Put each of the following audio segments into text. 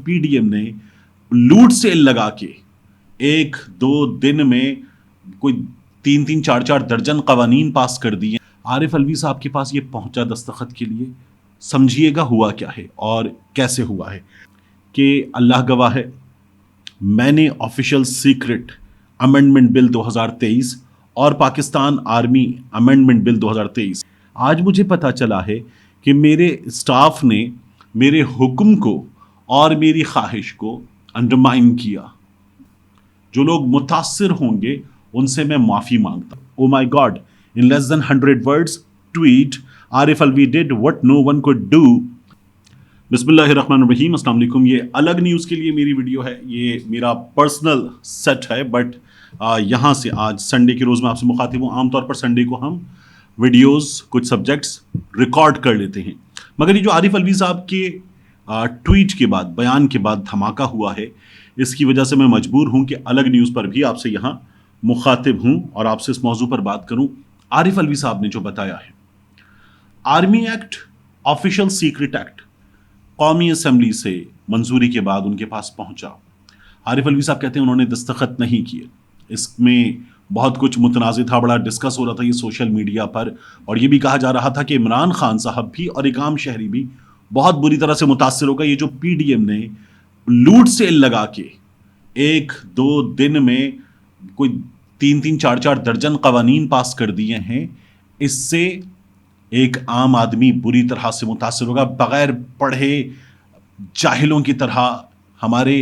P D M نے لوٹ cell لگا کے 1-2 دن میں کوئی 3-3 4-4 درجن قوانین پاس کر دیے. عارف الوی صاحب کے پاس یہ پہنچا دستخط کے لیے. سمجھیے گا ہوا کیا ہے اور کیسے ہوا ہے. کہ اللہ گواہ ہے، میں نے آفیشیل سیکرٹ امینڈمنٹ بل 2023 اور پاکستان آرمی امینڈمنٹ بل 2023 آج مجھے پتا چلا ہے کہ میرے اسٹاف نے میرے حکم کو اور میری خواہش کو انڈرمائن کیا. جو لوگ متاثر ہوں گے ان سے میں معافی مانگتا ہوں. Oh my God, in less than 100 words tweet Arif Alvi did what no one could do. بسم اللہ الرحمن الرحیم. السلام علیکم. یہ الگ نیوز کے لیے میری ویڈیو ہے، یہ میرا پرسنل سیٹ ہے، بٹ یہاں سے آج سنڈے کے روز میں آپ سے مخاطب ہوں. عام طور پر سنڈے کو ہم ویڈیوز کچھ سبجیکٹس ریکارڈ کر لیتے ہیں، مگر یہ جو عارف الوی صاحب کے ٹویٹ کے بعد، بیان کے بعد دھماکہ ہوا ہے، اس کی وجہ سے میں مجبور ہوں کہ الگ نیوز پر بھی آپ سے یہاں مخاطب ہوں اور آپ سے اس موضوع پر بات کروں. عارف الوی صاحب نے جو بتایا ہے، army act, official secret act قومی اسمبلی سے منظوری کے بعد ان کے پاس پہنچا. عارف الوی صاحب کہتے ہیں انہوں نے دستخط نہیں کیے. اس میں بہت کچھ متنازع تھا، بڑا ڈسکس ہو رہا تھا یہ سوشل میڈیا پر، اور یہ بھی کہا جا رہا تھا کہ عمران خان صاحب بھی اور ایک عام شہری بھی بہت بری طرح سے متاثر ہوگا. یہ جو پی ڈی ایم نے لوٹ سیل لگا کے 1-2 دن میں کوئی 3-3 4-4 درجن قوانین پاس کر دیے ہیں، اس سے ایک عام آدمی بری طرح سے متاثر ہوگا. بغیر پڑھے جاہلوں کی طرح ہمارے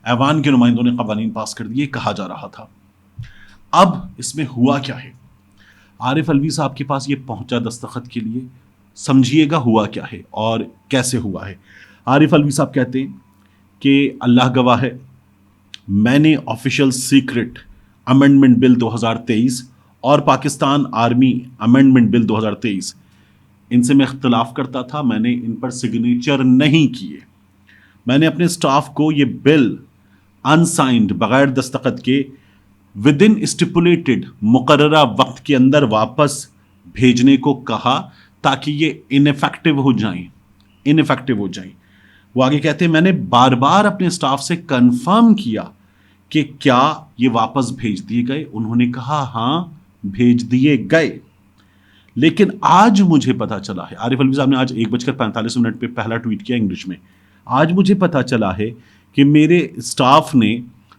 ایوان کے نمائندوں نے قوانین پاس کر دیے، کہا جا رہا تھا. اب اس میں ہوا کیا ہے؟ عارف الوی صاحب کے پاس یہ پہنچا دستخط کے لیے. سمجھیے گا ہوا کیا ہے اور کیسے ہوا ہے. عارف الوی صاحب کہتے ہیں کہ اللہ گواہ ہے، میں نے آفیشیل سیکرٹ امینڈمنٹ بل 2023 اور پاکستان آرمی امینڈمنٹ بل 2023 ان سے میں اختلاف کرتا تھا. میں نے ان پر سگنیچر نہیں کیے. میں نے اپنے سٹاف کو یہ بل انسائنڈ، بغیر دستخط کے، ود ان اسٹیپولیٹڈ مقررہ وقت کے اندر واپس بھیجنے کو کہا تاکہ یہ انفیکٹو ہو جائیں. وہ آگے کہتے ہیں میں نے بار بار اپنے سٹاف سے کنفرم کیا کہ کیا یہ واپس بھیج دیے گئے. انہوں نے کہا ہاں بھیج دیے گئے. لیکن آج مجھے پتا چلا ہے، عارف الوی صاحب نے آج 1:45 پہ پہلا ٹویٹ کیا انگلش میں. آج مجھے پتا چلا ہے کہ میرے اسٹاف نے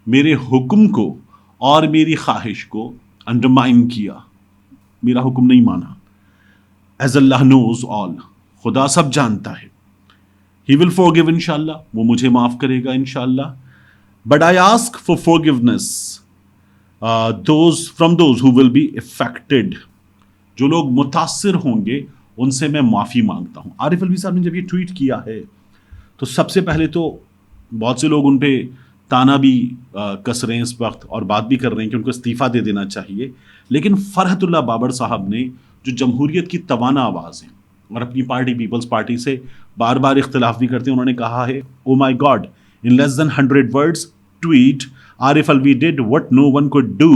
میرے حکم کو اور میری خواہش کو انڈرمائن کیا. میرا حکم نہیں مانا. ایز اللہ نوز آل، خدا سب جانتا ہے. ہی ول فورگیو انشاءاللہ، وہ مجھے معاف کرے گا انشاءاللہ. But I ask for forgiveness from those who will be affected. جو لوگ متاثر ہوں گے ان سے میں معافی مانگتا ہوں. عارف الوی صاحب نے جب یہ ٹویٹ کیا ہے تو سب سے پہلے تو بہت سے لوگ ان پہ تانا بھی کس رہے ہیں اس وقت اور بات بھی کر رہے ہیں کہ ان کو استعفیٰ دے دینا چاہیے. لیکن فرحت اللہ بابر صاحب نے جو جمہوریت کی توانا آواز ہیں اور اپنی پارٹی پیپلز پارٹی سے بار بار اختلاف بھی کرتے ہیں، انہوں نے کہا ہے oh my God, in less than 100 words tweet Arif Alvi did what no one could do.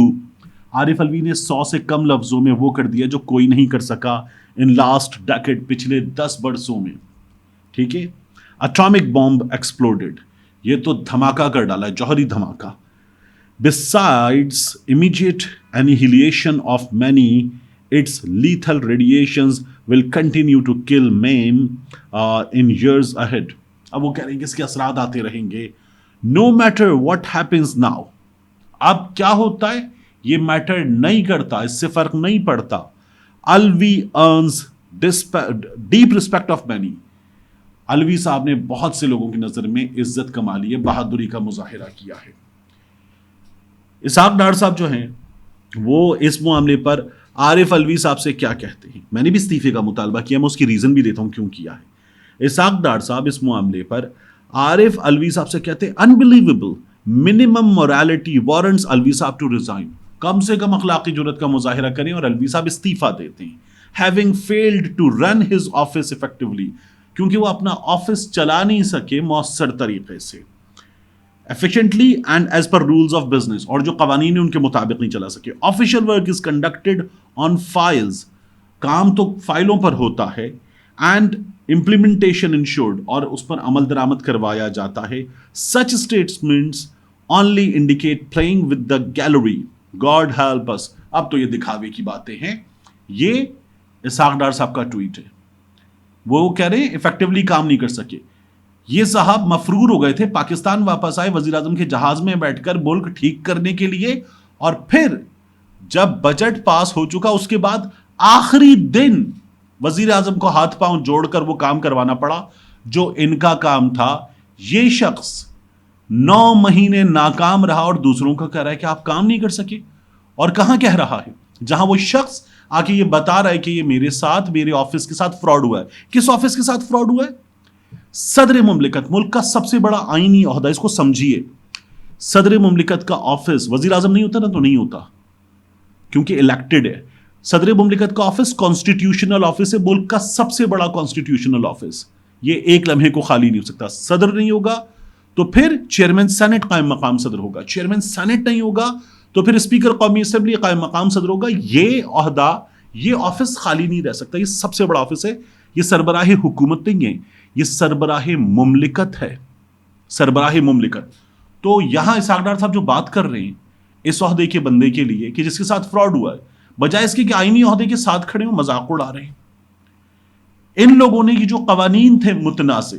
Arif Alvi نے 100 سے کم لفظوں میں وہ کر دیا جو کوئی نہیں کر سکا ان لاسٹ ڈیکیڈ، پچھلے 10 برسوں میں. ٹھیک ہے. اٹامک بامب ایکسپلوڈڈ، یہ تو دھماکہ کر ڈالا ہے، جوہری دھماکہ. Besides immediate annihilation of many, its lethal radiations will continue to kill maim in years ahead. اب وہ کہہ رہے ہیں کہ اس کے اثرات آتے رہیں گے. No matter what happens now. اب کیا ہوتا ہے یہ میٹر نہیں کرتا، اس سے فرق نہیں پڑتا. الوی earns deep respect of many. الوی صاحب نے بہت سے لوگوں کی نظر میں عزت کما لی ہے، بہادری کا مظاہرہ کیا ہے. اسحاق ڈار صاحب جو ہیں وہ اس معاملے پر عارف الوی صاحب سے کیا کہتے ہیں. میں نے بھی استعفے کا مطالبہ کیا، میں اس کی ریزن بھی دیتا ہوں کیوں کیا ہے. اسحاق ڈار صاحب اس معاملے پر عارف الوی صاحب سے کہتے ہیں unbelievable minimum morality warrants الوی صاحب to resign. کم سے کم اخلاقی جرات کا مظاہرہ کریں اور الوی صاحب استعفیٰ دیتے ہیں. having failed to run his office effectively، کیونکہ وہ اپنا آفس چلا نہیں سکے مؤثر طریقے سے، efficiently and as per rules of business، اور جو قوانین ان کے مطابق نہیں چلا سکے. official work is conducted on files، کام تو فائلوں پر ہوتا ہے. and implementation ensured اور اس پر عمل درآمد کروایا جاتا ہے. Such statements only indicate playing with the gallery. God help us. اب تو یہ دکھاوے کی باتیں ہیں. یہ اسحاق ڈار صاحب کا ٹویٹ ہے. وہ کہہ رہے ہیں ایفیکٹولی کام نہیں کر سکے. یہ صاحب مفرور ہو گئے تھے, پاکستان واپس آئے وزیر اعظم کے جہاز میں بیٹھ کر ملک ٹھیک کرنے کے لیے, اور پھر جب بجٹ پاس ہو چکا اس کے بعد آخری دن وزیر اعظم کو ہاتھ پاؤں جوڑ کر وہ کام کروانا پڑا جو ان کا کام تھا. یہ شخص 9 مہینے ناکام رہا اور دوسروں کا کہہ رہا ہے کہ آپ کام نہیں کر سکے. اور کہاں کہہ رہا ہے؟ جہاں وہ شخص آ کے یہ بتا رہا ہے کہ یہ میرے ساتھ, میرے آفس کے ساتھ فراڈ ہوا ہے. کس آفس کے ساتھ فراڈ ہوا ہے؟ صدر مملکت, ملک کا سب سے بڑا آئینی عہدہ, اس کو سمجھیے. صدر مملکت کا آفس, وزیر اعظم نہیں ہوتا نا تو نہیں ہوتا کیونکہ الیکٹڈ ہے. صدر مملکت کا آفس کانسٹیٹیوشنل آفس ہے, ملک کا سب سے بڑا کانسٹیٹیوشنل آفس. یہ ایک لمحے کو خالی نہیں ہو سکتا. صدر نہیں ہوگا تو پھر چیئرمین سینٹ قائم مقام صدر ہوگا. چیئرمین سینٹ نہیں ہوگا تو پھر اسپیکر قومی اسمبلی قائم مقام صدر ہوگا. یہ عہدہ, یہ آفس خالی نہیں رہ سکتا. یہ سب سے بڑا آفس ہے. یہ سربراہ حکومت نہیں ہے, یہ سربراہ مملکت ہے. سربراہ مملکت. تو یہاں اسحاق ڈار صاحب جو بات کر رہے ہیں اس عہدے کے بندے کے لیے کہ جس کے ساتھ فراڈ ہوا ہے, بجائے اس کے کہ آئینی عہدے کے ساتھ کھڑے ہوں, مذاق اڑا رہے ہیں. ان لوگوں نے یہ جو قوانین تھے متنازع,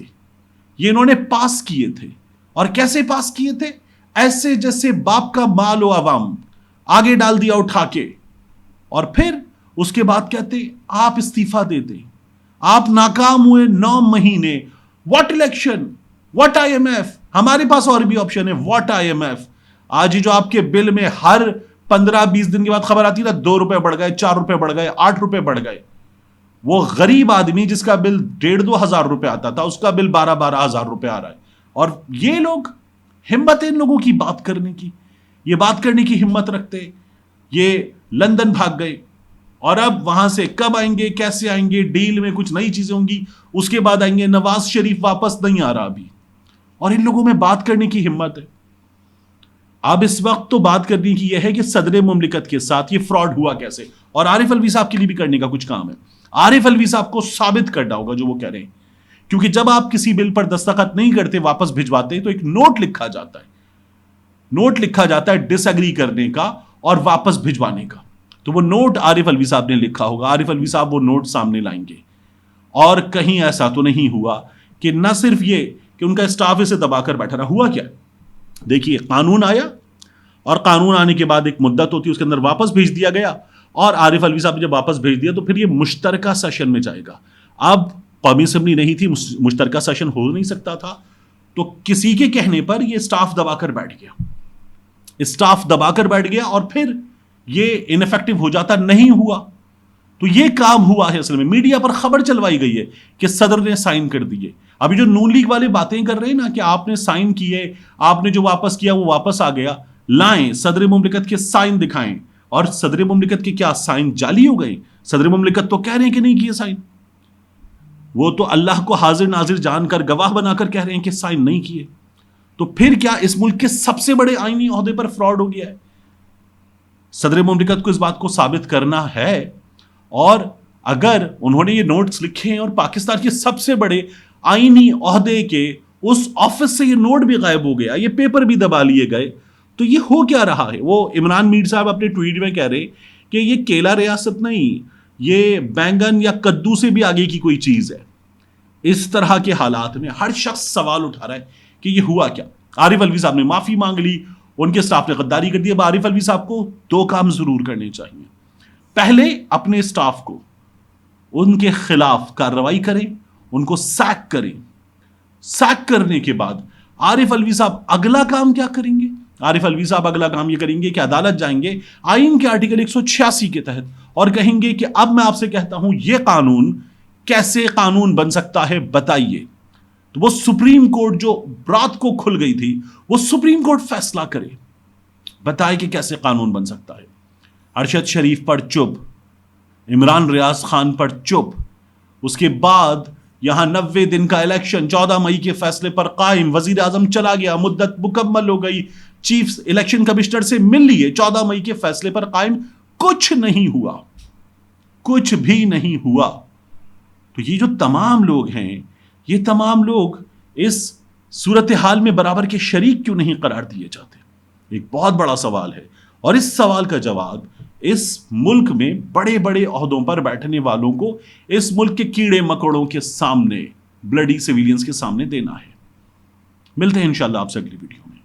یہ انہوں نے پاس کیے تھے. اور کیسے پاس کیے تھے؟ ایسے جیسے باپ کا مال و عوام آگے ڈال دیا اٹھا کے, اور پھر اس کے بعد کہتے آپ استعفیٰ دے دیں, آپ ناکام ہوئے 9 مہینے. What election, what I M F, ہمارے پاس اور بھی آپشن ہے. واٹ آئی ایم ایف, آج ہی جو آپ کے بل میں ہر 15-20 دن کے بعد خبر آتی ہے 2 روپے بڑھ گئے, 4 روپے بڑھ گئے, 8 روپے بڑھ گئے. وہ غریب آدمی جس کا بل 1,500-2 ہزار روپے آتا تھا, اس کا بل 12-12 ہزار روپے آ رہا ہے. اور یہ لوگ, ہمت ہے ان لوگوں کی بات کرنے کی, یہ بات کرنے کی ہمت رکھتے. یہ لندن بھاگ گئے اور اب وہاں سے کب آئیں گے, کیسے آئیں گے, ڈیل میں کچھ نئی چیزیں ہوں گی, اس کے بعد آئیں گے. نواز شریف واپس نہیں آ رہا ابھی, اور ان لوگوں میں بات کرنے کی ہمت ہے. اب اس وقت تو بات کرنے کی یہ ہے کہ صدر مملکت کے ساتھ یہ فراڈ ہوا کیسے, اور عارف الوی صاحب کے لیے بھی کرنے کا کچھ کام ہے. عارف الوی صاحب کو ثابت کرنا ہوگا جو وہ کہہ رہے ہیں, کیونکہ جب آپ کسی بل پر دستخط نہیں کرتے, واپس بھجواتے, تو ایک نوٹ لکھا جاتا ہے. نوٹ لکھا جاتا ہے ڈس ایگری کرنے کا اور واپس بھجوانے کا. تو وہ نوٹ عارف الوی صاحب نے لکھا ہوگا. عارف الوی صاحب وہ نوٹ سامنے لائیں گے. اور کہیں ایسا تو نہیں ہوا کہ نہ صرف یہ کہ ان کا اسٹاف اسے دبا کر بیٹھا رہا. ہوا کیا؟ دیکھیے, قانون آیا, اور قانون آنے کے بعد ایک مدت ہوتی ہے, اس کے اندر واپس بھیج دیا گیا. اور عارف الوی صاحب نے جب واپس بھیج دیا تو پھر یہ مشترکہ سیشن میں جائے گا. اب قومی اسمبلی نہیں تھی, مشترکہ سیشن ہو نہیں سکتا تھا, تو کسی کے کہنے پر یہ اسٹاف دبا کر بیٹھ گیا. اسٹاف دبا کر بیٹھ گیا اور پھر یہ انفیکٹو ہو جاتا. نہیں ہوا. تو یہ کام ہوا ہے. اصل میں میڈیا پر خبر چلوائی گئی ہے کہ صدر نے سائن کر دیے. ابھی جو نون لیگ والے باتیں کر رہے ہیں نا کہ آپ نے سائن کیے, آپ نے جو واپس کیا وہ واپس آ گیا, لائیں صدر مملکت کے سائن دکھائیں. اور صدر مملکت کے کیا سائن جعلی ہو گئے؟ صدر مملکت تو کہہ رہے ہیں کہ نہیں کیے سائن. وہ تو اللہ کو حاضر ناظر جان کر, گواہ بنا کر کہہ رہے ہیں کہ سائن نہیں کیے. تو پھر کیا اس ملک کے سب سے بڑے آئینی عہدے پر فراڈ ہو گیا ہے؟ صدر مملکت کو اس بات کو ثابت کرنا ہے. اور اگر انہوں نے یہ نوٹس لکھے ہیں اور پاکستان کے سب سے بڑے آئینی عہدے کے اس آفس سے یہ نوٹ بھی غائب ہو گیا, یہ پیپر بھی دبا لیے گئے, تو یہ ہو کیا رہا ہے؟ وہ عمران میر صاحب اپنے ٹویٹ میں کہہ رہے کہ یہ کیلا ریاست نہیں, یہ بینگن یا کدو سے بھی آگے کی کوئی چیز ہے. اس طرح کے حالات میں ہر شخص سوال اٹھا رہا ہے کہ یہ ہوا کیا. عارف الوی صاحب نے معافی مانگ لی, ان کے اسٹاف نے غداری کر دی. اب عارف الوی صاحب کو 2 کام ضرور کرنے چاہیے. پہلے اپنے اسٹاف کو ان کے خلاف کارروائی کریں, ان کو سیک کریں. سیک کرنے کے بعد عارف الوی صاحب اگلا کام کیا کریں گے؟ عارف الوی صاحب اگلا کام یہ کریں گے کہ عدالت جائیں گے آئین کے آرٹیکل 186 کے تحت, اور کہیں گے کہ اب میں آپ سے کہتا ہوں یہ قانون کیسے قانون بن سکتا ہے, بتائیے. تو وہ سپریم کورٹ جو رات کو کھل گئی تھی, وہ سپریم کورٹ فیصلہ کرے, بتائے کہ کیسے قانون بن سکتا ہے. ارشد شریف پر چپ, عمران ریاض خان پر چپ. اس کے بعد یہاں 90 دن کا الیکشن 14 مئی کے فیصلے پر قائم. وزیر اعظم چلا گیا, مدت مکمل ہو گئی, چیف الیکشن کمشنر سے مل لیے, 14 مئی کے فیصلے پر قائم. کچھ نہیں ہوا, کچھ بھی نہیں ہوا. تو یہ جو تمام لوگ ہیں، یہ تمام لوگ اس صورتحال میں برابر کے شریک کیوں نہیں قرار دیے جاتے؟ ایک بہت بڑا سوال ہے، اور اس سوال کا جواب اس ملک میں بڑے بڑے عہدوں پر بیٹھنے والوں کو اس ملک کے کیڑے مکوڑوں کے سامنے، بلڈی سویلینز کے سامنے دینا ہے۔ ملتے ہیں انشاءاللہ آپ سے اگلی ویڈیو میں۔